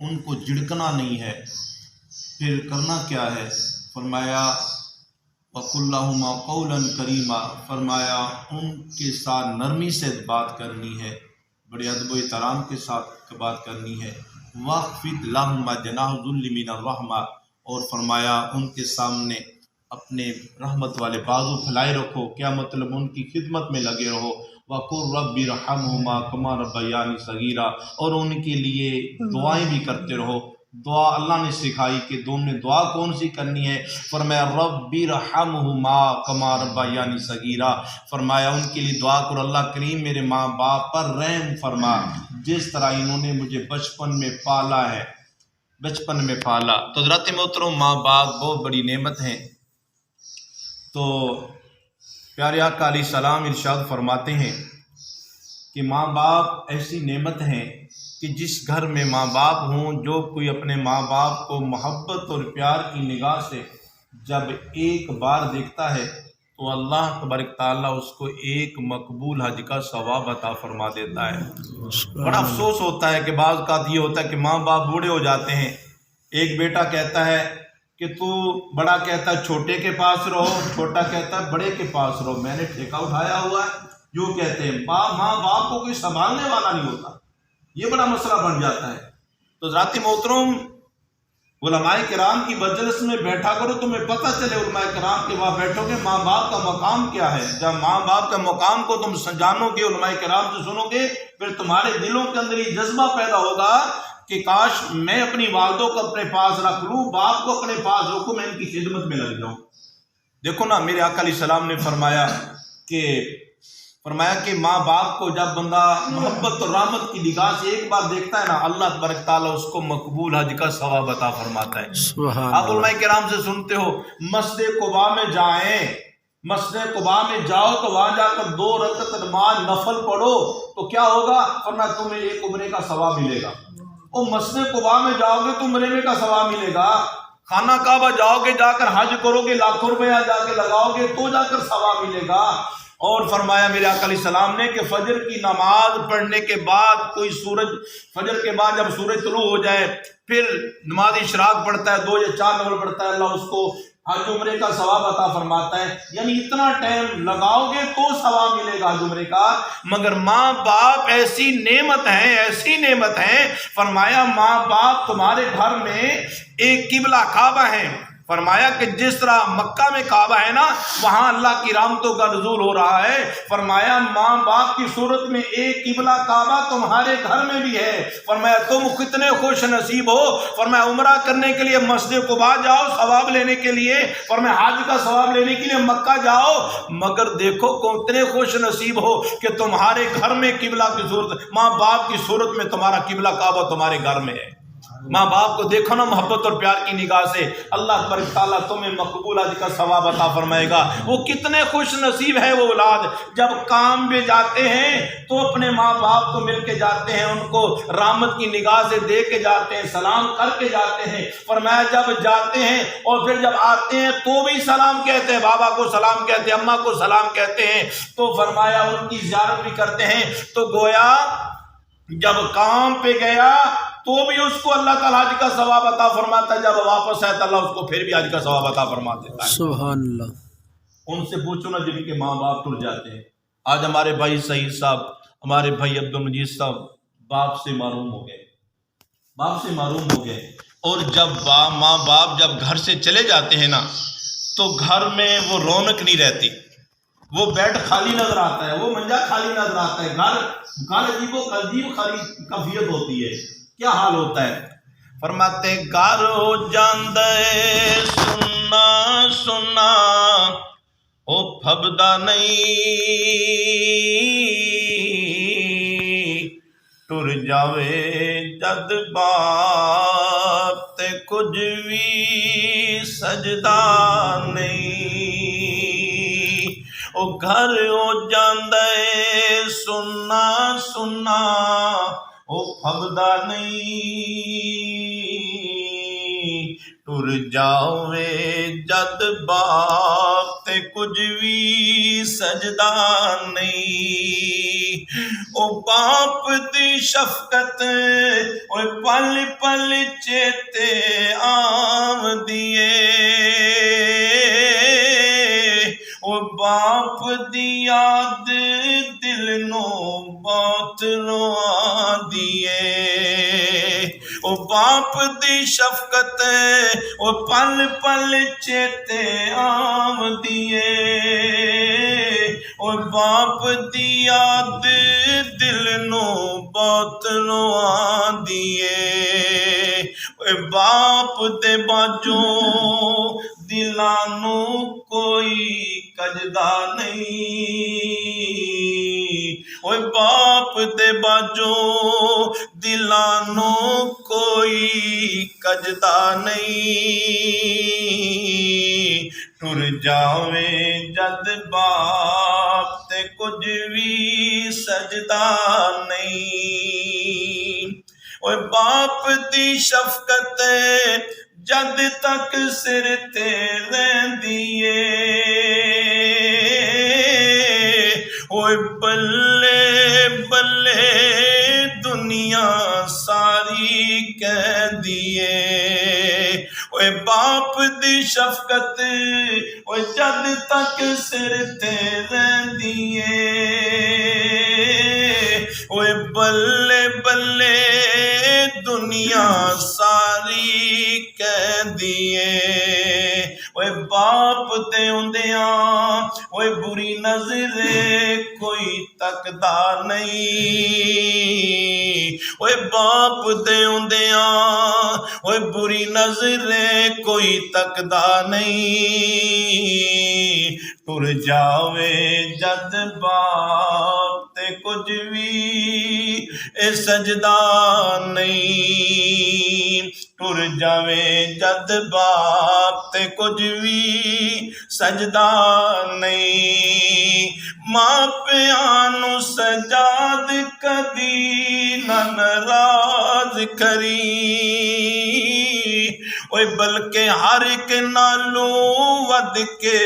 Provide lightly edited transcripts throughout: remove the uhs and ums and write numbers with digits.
ان کو جھڑکنا نہیں ہے، پھر کرنا کیا ہے؟ فرمایا وَقُلْ لَهُمَا قَوْلًا كَرِيمًا، فرمایا ان کے ساتھ نرمی سے بات کرنی ہے، بڑے ادب و احترام کے ساتھ بات کرنی ہے۔ وَاخْفِضْ لَهُمَا جَنَاحَ الذُّلِّ مِنَ الرَّحْمَةِ، اور فرمایا ان کے سامنے اپنے رحمت والے بازو پھیلائے رکھو، کیا مطلب ان کی خدمت میں لگے رہو۔ وَقُلْ رَبِّ ارْحَمْهُمَا كَمَا رَبَّيَانِي صَغِيرًا، اور ان کے لیے دعائیں بھی کرتے رہو۔ دعا اللہ نے سکھائی کہ دونوں نے دعا کون سی کرنی ہے؟ فرمایا رب ارحمہما کما ربیانی صغیرا، فرمایا ان کے لیے دعا کرو اللہ کریم میرے ماں باپ پر رحم فرما جس طرح انہوں نے مجھے بچپن میں پالا ہے، بچپن میں پالا۔ تو حضرت محترم ماں باپ بہت بڑی نعمت ہیں۔ تو پیارے آقا علیہ السلام ارشاد فرماتے ہیں کہ ماں باپ ایسی نعمت ہیں کہ جس گھر میں ماں باپ ہوں، جو کوئی اپنے ماں باپ کو محبت اور پیار کی نگاہ سے جب ایک بار دیکھتا ہے تو اللہ تبارک تعالیٰ اس کو ایک مقبول حج کا ثواب عطا فرما دیتا ہے۔ بڑا افسوس ہوتا ہے کہ بعض اوقات یہ ہوتا ہے کہ ماں باپ بوڑھے ہو جاتے ہیں، ایک بیٹا کہتا ہے کہ تو، بڑا کہتا ہے چھوٹے کے پاس رہو، چھوٹا کہتا ہے بڑے کے پاس رہو، میں نے ٹھیکہ اٹھایا ہوا ہے۔ جو کہتے ہیں ماں باپ کو کوئی سنبھالنے والا نہیں ہوتا، یہ بڑا مسئلہ بن جاتا ہے۔ تو ذاتی محترم علماء کرام کی مجلس میں بیٹھا کرو، تمہیں پتہ چلے علماء کرام کے وہاں بیٹھو گے ماں باپ کا مقام کیا ہے۔ جب ماں باپ کا مقام کو تم جانو گے، علماء کرام سے سنو گے، پھر تمہارے دلوں کے اندر یہ جذبہ پیدا ہوگا کہ کاش میں اپنی والدوں کو اپنے پاس رکھ لوں، باپ کو اپنے پاس رکھوں، میں ان کی خدمت میں لگ جاؤں۔ دیکھو نا، میرے آقا علیہ السلام نے فرمایا کہ ماں باپ کو جب بندہ محبت اور رحمت کی نگاہ سے ایک بار دیکھتا ہے نا، اللہ تبارک تعالیٰ اس کو مقبول حج کا ثواب عطا فرماتا ہے۔ آپ علماء کرام سے سنتے ہو مسجد قباء میں جائیں، مسجد قباء میں جاؤ تو وہاں جا کر 2 رکعت نماز نفل پڑھو تو کیا ہوگا؟ فرمایا تمہیں ایک عمرے کا ثواب ملے گا۔ اور مسجد قباء میں جاؤ گے تو عمرے کا ثواب ملے گا، خانہ کعبہ جاؤ گے، جا کر حج کرو گے، لاکھوں روپیہ جا کے لگاؤ گے تو جا کر ثواب ملے گا۔ اور فرمایا میرے آقا علیہ السلام نے کہ فجر کی نماز پڑھنے کے بعد کوئی فجر کے بعد جب سورج طلوع ہو جائے پھر نماز اشراق پڑھتا ہے، 2 یا 4 نفل پڑھتا ہے، اللہ اس کو حج عمرے کا ثواب عطا فرماتا ہے۔ یعنی اتنا ٹائم لگاؤ گے تو ثواب ملے گا حج عمرے کا۔ مگر ماں باپ ایسی نعمت ہیں، ایسی نعمت ہیں، فرمایا ماں باپ تمہارے گھر میں ایک قبلہ کعبہ ہے۔ فرمایا کہ جس طرح مکہ میں کعبہ ہے نا، وہاں اللہ کی رحمتوں کا نزول ہو رہا ہے۔ فرمایا ماں باپ کی صورت میں ایک قبلہ کعبہ تمہارے گھر میں بھی ہے۔ فرمایا تم کتنے خوش نصیب ہو۔ فرمایا عمرہ کرنے کے لیے مسجد قباء جاؤ ثواب لینے کے لیے، فرمایا حج کا ثواب لینے کے لیے مکہ جاؤ، مگر دیکھو کتنے خوش نصیب ہو کہ تمہارے گھر میں قبلہ کی صورت، ماں باپ کی صورت میں تمہارا قبلہ کعبہ تمہارے گھر میں ہے۔ ماں باپ کو دیکھو نا محبت اور پیار کی نگاہ سے، اللہ تبارک تعالیٰ تمہیں مقبول حج کا ثواب عطا فرمائے گا۔ وہ کتنے خوش نصیب ہے وہ اولاد، جب کام میں جاتے ہیں تو اپنے ماں باپ کو مل کے جاتے ہیں، ان کو رحمت کی نگاہ سے دیکھ کے جاتے ہیں، سلام کر کے جاتے ہیں۔ فرمایا جب جاتے ہیں اور پھر جب آتے ہیں تو بھی سلام کہتے ہیں، بابا کو سلام کہتے ہیں، اماں کو سلام کہتے ہیں، تو فرمایا ان کی زیارت بھی کرتے ہیں۔ تو گویا جب کام پہ گیا تو بھی اس کو اللہ تعالیٰ حج کا ثواب عطا فرماتا ہے، جب واپس آئے تو اللہ اس کو پھر بھی حج کا ثواب عطا فرما دیتا ہے۔ سبحان اللہ۔ ان سے پوچھو نا جن کے ماں باپ ٹر جاتے ہیں۔ آج ہمارے بھائی سعید صاحب، ہمارے بھائی عبد المجید صاحب باپ سے محروم ہو گئے، باپ سے محروم ہو گئے۔ اور جب ماں باپ جب گھر سے چلے جاتے ہیں نا تو گھر میں وہ رونق نہیں رہتی، وہ بیڈ خالی نظر آتا ہے، وہ منجا خالی نظر آتا ہے، گھر عجیب کیفیت ہوتی ہے۔ کیا حال ہوتا ہے؟ فرماتے گھر ہو جاندے سننا سننا او پھبدا نہیں، ٹر جاوے جد باپ تے کچھ بھی سجدہ نہیں۔ او گھر ہو جاندے سننا سننا او پھبدا نہیں، ٹر جاوے جد باپ تے کچھ بھی سجدہ نہیں۔ او باپ دی شفقت او پل پل چیتے آوندیے او باپ دی یاد دل نو بہت رواندیے او باپ دی شفقت او پل پل چیتے آوندیے او باپ دی یاد دل نو بہت رواندیے او باپ دے باجو دلانو کوئی کجدا نہیں اوے باپ دے باجو دلانو کوئی کجدا نہیں ٹر جاوے جد باپ تے کچھ بھی سجدہ نہیں اوے باپ دی شفقت جد تک سر تے رہندیے اوے بلے بلے دنیا ساری کہندیے اوے باپ دی شفقت اوے جد تک سر تے رہندیے اوے بلے بلے دنیا ساری کہندیے اوے باپ تے ہوندیاں اوے بری نظر کوئی تکدا نہیں اوے باپ تے ہوندیاں اوے بری نظر کوئی تکدا نہیں ٹر جاوے جد باپ تے کچھ بھی سجدہ نہیں ٹر جاوے جد باپ تے کچھ بھی سجدہ نہیں ماں پیانو سجاد کدی نہ ناراض کری اوے بلکہ ہر ایک نالو ود کے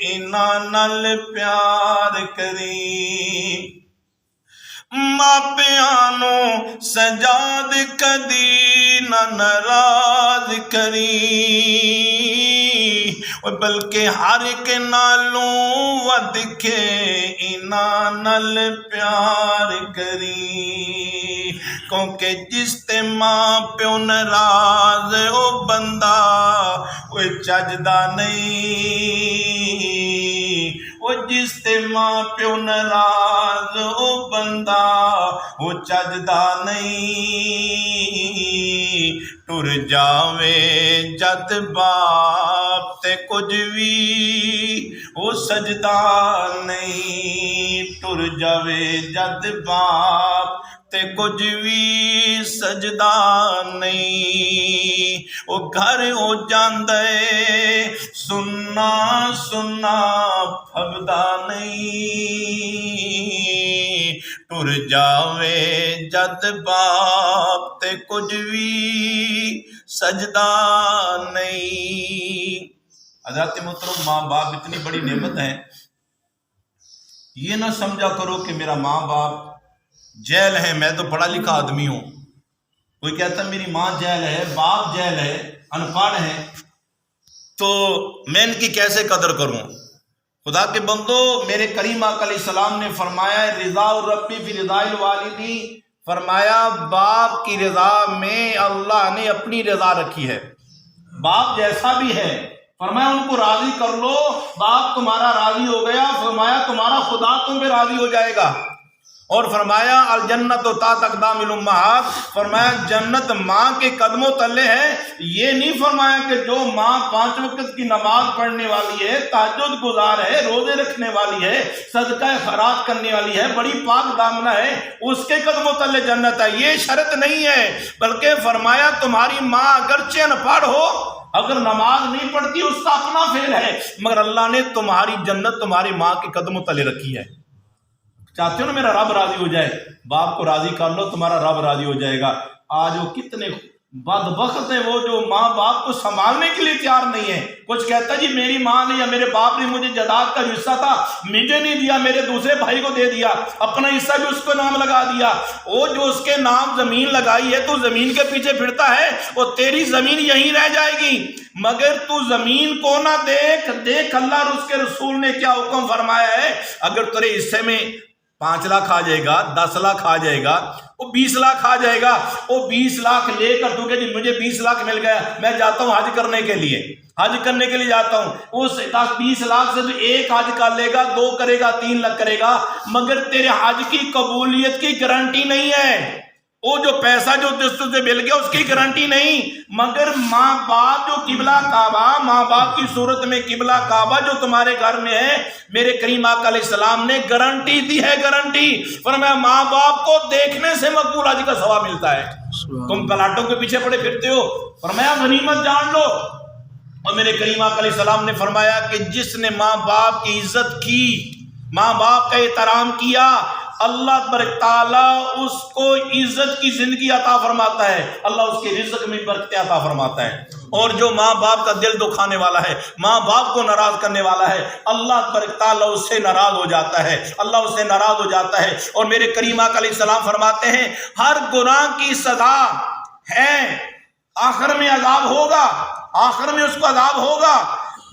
انہاں نال پیار کری ماں پیانو سجاد کدی نہ ناراض کری بلکہ ہر ایک نالوں ود کے انہاں نال پیار کری کیونکہ جس تے ماں پیو ناراض او بندہ وہ چجدا نہیں وہ جس تے ماں پیو ناراض او بندہ وہ چجدا نہیں ٹر جاوے جد باپ تے کچھ بھی وہ سجدہ نہیں ٹر جاوے جد باپ تے کچھ بھی سجدہ نہیں وہ گھر ہو جاندے سننا سننا پھبدا نہیں ٹر جاوے جد باپ تے کچھ بھی سجدہ نہیں حضرات محترم ماں باپ اتنی بڑی نعمت ہے یہ نہ سمجھا کرو کہ میرا ماں باپ جیل ہے میں تو پڑھا لکھا آدمی ہوں کوئی کہتا ہے میری ماں جیل ہے باپ جیل ہے ان پڑھ ہے تو میں ان کی کیسے قدر کروں خدا کے بندو میرے کریم آقا علیہ السلام نے فرمایا رضا الربی فی رضا الوالدی فرمایا باپ کی رضا میں اللہ نے اپنی رضا رکھی ہے باپ جیسا بھی ہے فرمایا ان کو راضی کر لو باپ تمہارا راضی ہو گیا فرمایا تمہارا خدا تم پہ راضی ہو جائے گا اور فرمایا الجنت تحت اقدام الامہات فرمایا جنت ماں کے قدموں تلے ہے یہ نہیں فرمایا کہ جو ماں 5 وقت کی نماز پڑھنے والی ہے تہجد گزار ہے روزے رکھنے والی ہے صدقہ خیرات کرنے والی ہے بڑی پاک دامنہ ہے اس کے قدموں تلے جنت ہے یہ شرط نہیں ہے بلکہ فرمایا تمہاری ماں اگرچہ ان پڑھ ہو اگر نماز نہیں پڑھتی اس کا اپنا فعل ہے مگر اللہ نے تمہاری جنت تمہاری ماں کے قدموں تلے رکھی ہے چاہتے ہو نا میرا رب راضی ہو جائے باپ کو راضی کر لو تمہارا رب راضی ہو جائے گا آج وہ کتنے بدبخت ہے وہ جو ماں باپ کو سنبھالنے کے لیے تیار نہیں ہے. کچھ کہتا جی میری ماں نے یا میرے باپ نے مجھے جائیداد کا جو حصہ تھا مجھے نہیں دیا, میرے دوسرے بھائی کو دے دیا, اپنا حصہ بھی اس کو نام لگا دیا. وہ جو اس کے نام زمین لگائی ہے تو زمین کے پیچھے پھرتا ہے, وہ تیری زمین یہیں رہ جائے گی. مگر تو زمین کو نہ دیکھ اللہ اور اس کے رسول نے کیا حکم فرمایا ہے. اگر تیرے حصے میں 5 لاکھ آ جائے گا, 10 لاکھ آ جائے گا, وہ 20 لاکھ آ جائے گا, وہ 20 لاکھ لے کر تو کہ جی مجھے 20 لاکھ مل گیا, میں جاتا ہوں حج کرنے کے لیے, حج کرنے کے لیے جاتا ہوں. اس 20 لاکھ سے تو ایک حج کر لے گا, 2 کرے گا, 3 لاکھ کرے گا, مگر تیرے حج کی قبولیت کی گارنٹی نہیں ہے. وہ جو پیسہ جو تجھے مل گیا اس کی گارنٹی نہیں. مگر ماں باپ جو قبلہ کعبہ, ماں باپ کی صورت میں قبلہ کعبہ جو تمہارے گھر میں ہے, میرے کریم آقا علیہ السلام نے گارنٹی دی ہے, گارنٹی. فرمایا ماں باپ کو دیکھنے سے مقبول حج کا ثواب ملتا ہے. تم پلاٹوں کے پیچھے پڑے پھرتے ہو, فرمایا غنیمت جان لو. اور میرے کریم آقا علیہ السلام نے فرمایا کہ جس نے ماں باپ کی عزت کی, ماں باپ کا احترام کیا, اللہ تبارک تعالیٰ اس کو عزت کی زندگی عطا فرماتا ہے, اللہ اس کے رزق میں برکت عطا فرماتا ہے. اور جو ماں باپ کا دل دکھانے والا ہے, ماں باپ کو ناراض کرنے والا ہے, اللہ تبارک تعالیٰ اس سے ناراض ہو جاتا ہے, اللہ اس سے ناراض ہو جاتا ہے. اور میرے کریم آقا علیہ السلام فرماتے ہیں ہر گناہ کی سزا ہے, آخر میں عذاب ہوگا, آخر میں اس کو عذاب ہوگا.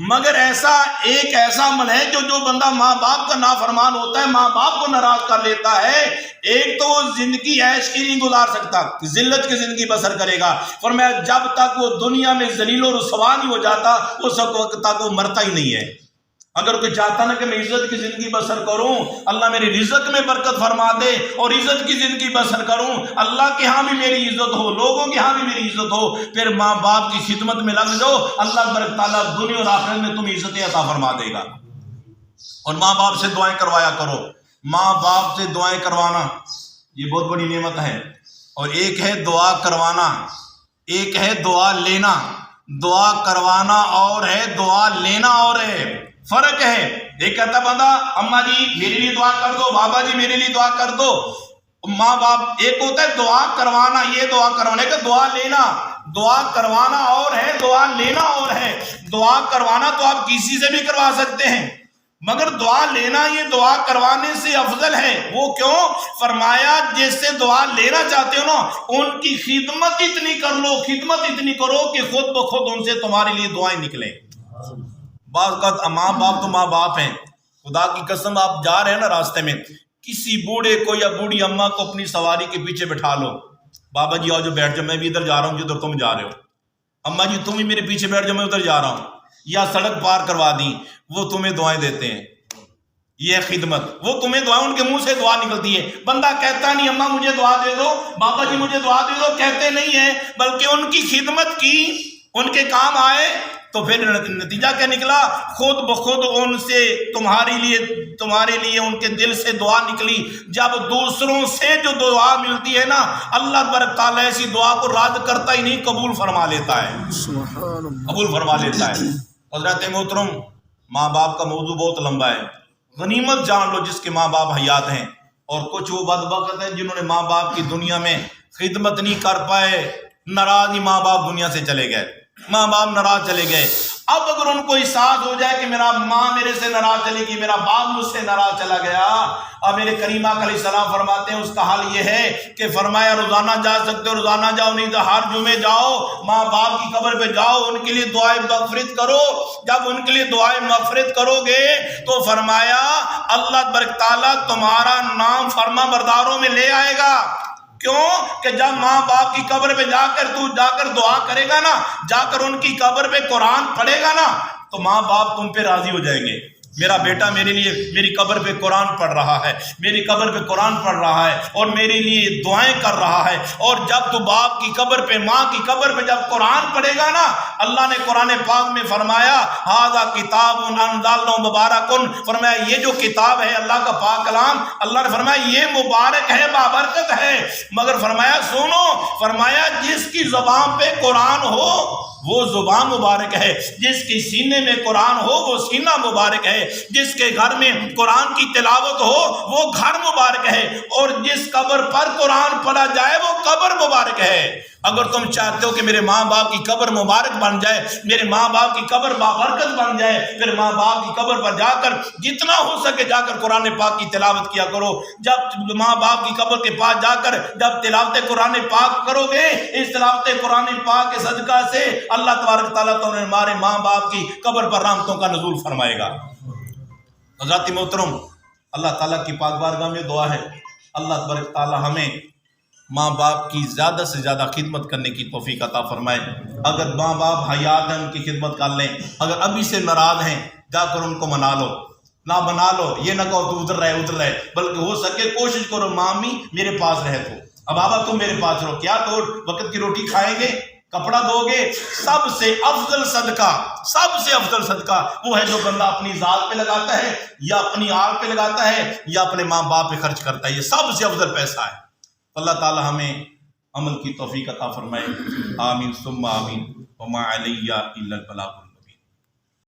مگر ایک ایسا عمل ہے جو بندہ ماں باپ کا نافرمان ہوتا ہے, ماں باپ کو ناراض کر لیتا ہے, ایک تو وہ زندگی عیش کی نہیں گزار سکتا, ذلت کی زندگی بسر کرے گا. فرمایا جب تک وہ دنیا میں ذلیل و رسوا نہیں ہو جاتا اس وقت تک وہ مرتا ہی نہیں ہے. اگر کوئی چاہتا نا کہ میں عزت کی زندگی بسر کروں, اللہ میری رزق میں برکت فرما دے اور عزت کی زندگی بسر کروں, اللہ کے ہاں بھی میری عزت ہو, لوگوں کے ہاں بھی میری عزت ہو, پھر ماں باپ کی خدمت میں لگ جاؤ, اللہ تبارک تعالیٰ دنیا اور آخرت میں تمہیں عزت عطا فرما دے گا. اور ماں باپ سے دعائیں کروایا کرو. ماں باپ سے دعائیں کروانا یہ بہت بڑی نعمت ہے. اور ایک ہے دعا کروانا, ایک ہے دعا لینا. دعا کروانا اور ہے, دعا لینا اور ہے, فرق ہے. ایک کہتا بندہ اماں جی میرے لیے دعا کر دو, بابا جی میرے لیے دعا کر دو, ماں باپ. ایک ہوتا ہے دعا کروانا, یہ دعا کروانے کا, دعا لینا. دعا کروانا اور ہے, دعا لینا اور ہے. دعا کروانا تو آپ کسی سے بھی کروا سکتے ہیں, مگر دعا لینا یہ دعا کروانے سے افضل ہے. وہ کیوں؟ فرمایا جس سے دعا لینا چاہتے ہو نا ان کی خدمت اتنی کر لو, خدمت اتنی کرو کہ خود بخود ان سے تمہارے لیے دعائیں نکلیں. بعض اوقات ماں باپ تو ماں باپ ہیں, خدا کی قسم آپ جا رہے ہیں نا راستے میں, کسی بوڑھے کو یا بوڑھی اماں کو اپنی سواری کے پیچھے بٹھا لو, بابا جی آؤ جو بیٹھ جاؤ, میں بھی ادھر جا رہا ہوں جدھر تم جا رہے ہو, اماں جی تم ہی میرے پیچھے بیٹھ جاؤ, میں ادھر جا رہا ہوں, یا سڑک پار کروا دی, وہ تمہیں دعائیں دیتے ہیں. یہ خدمت, وہ تمہیں دعا, ان کے منہ سے دعا نکلتی ہے. بندہ کہتا نہیں اماں مجھے دعا دے دو, بابا جی مجھے دعا دے دو, کہتے نہیں ہیں, بلکہ ان کی خدمت کی, ان کے کام آئے, تو پھر نتیجہ کیا نکلا؟ خود بخود ان سے تمہارے لیے ان کے دل سے دعا نکلی. جب دوسروں سے جو دعا ملتی ہے نا, اللہ تبارک تعالیٰ ایسی دعا کو رد کرتا ہی نہیں, قبول فرما لیتا ہے, قبول فرما لیتا ہے. حضرت محترم, ماں باپ کا موضوع بہت لمبا ہے. غنیمت جان لو جس کے ماں باپ حیات ہیں, اور کچھ وہ بدبخت ہیں جنہوں نے ماں باپ کی دنیا میں خدمت نہیں کر پائے, ناراض ہی ماں باپ دنیا سے چلے گئے, ماں باپ ناراض چلے گئے. اب اگر ان کو احساس ہو جائے کہ میرا ماں میرے سے ناراض چلے گی, میرا باپ مجھ سے ناراض چلا گیا, اب میرے کریم آقا علیہ السلام فرماتے ہیں اس کا حل یہ ہے کہ فرمایا روزانہ جا سکتے ہو روزانہ جاؤ, نہیں تو ہر جمعے جاؤ, ماں باپ کی قبر پہ جاؤ, ان کے لیے دعائیں مغفرت کرو. جب ان کے لیے دعائیں مغفرت کرو گے تو فرمایا اللہ تبارک تعالیٰ تمہارا نام فرما برداروں میں لے آئے گا. کیوں؟ کہ جب ماں باپ کی قبر پہ جا کر دعا کرے گا نا, جا کر ان کی قبر پہ قرآن پڑھے گا نا, تو ماں باپ تم پہ راضی ہو جائیں گے. میرا بیٹا میرے لیے میری قبر پہ قرآن پڑھ رہا ہے, میری قبر پہ قرآن پڑھ رہا ہے اور میرے لیے دعائیں کر رہا ہے. اور جب تو باپ کی قبر پہ, ماں کی قبر پہ جب قرآن پڑھے گا نا, اللہ نے قرآن پاک میں فرمایا ھذا کتاب انزلناہ مبارک, فرمایا یہ جو کتاب ہے اللہ کا پاک کلام, اللہ نے فرمایا یہ مبارک ہے, بابرکت ہے. مگر فرمایا سنو, فرمایا جس کی زبان پہ قرآن ہو وہ زبان مبارک ہے, جس کے سینے میں قرآن ہو وہ سینہ مبارک ہے, جس کے گھر میں قرآن کی تلاوت ہو وہ گھر مبارک ہے, اور جس قبر پر قرآن پڑھا جائے وہ قبر مبارک ہے. اگر تم چاہتے ہو کہ میرے ماں باپ کی قبر مبارک بن جائے، میرے ماں باپ کی قبر بابرکت بن جائے، پھر ماں باپ کی قبر پر جا کر جتنا ہو سکے جا کر قرآن پاک کی تلاوت کیا کرو۔ جب ماں باپ کی قبر کے پاس جا کر جب تلاوت قرآن پاک کرو گے، اس تلاوت قرآن پاک کے صدقہ سے اللہ تبارک تعالیٰ تمہیں ہمارے ماں باپ کی قبر پر رحمتوں کا نزول فرمائے گا۔ حضرات محترم، اللہ تعالیٰ کی پاک بارگاہ میں دعا ہے اللہ تبارک تعالیٰ ہمیں ماں باپ کی زیادہ سے زیادہ خدمت کرنے کی توفیق عطا فرمائے۔ اگر ماں باپ حیات ہیں ان کی خدمت کر لیں، اگر ابھی سے ناراض ہیں جا کر ان کو منا لو، نہ بنا لو، یہ نہ کہو تو ادھر رہے، بلکہ ہو سکے کوشش کرو مامی میرے پاس رہے تو، اب بابا تم میرے پاس رہو، کیا تو وقت کی روٹی کھائیں گے، کپڑا دو گے۔ سب سے افضل صدقہ وہ ہے جو بندہ اپنی ذات پہ لگاتا ہے یا اپنی آل پہ لگاتا ہے یا اپنے ماں باپ پہ خرچ کرتا ہے، یہ سب سے افضل پیسہ ہے۔ اللہ تعالی ہمیں عمل کی توفیق عطا فرمائے، آمین ثم آمین، وما علیہ الا البلاغ۔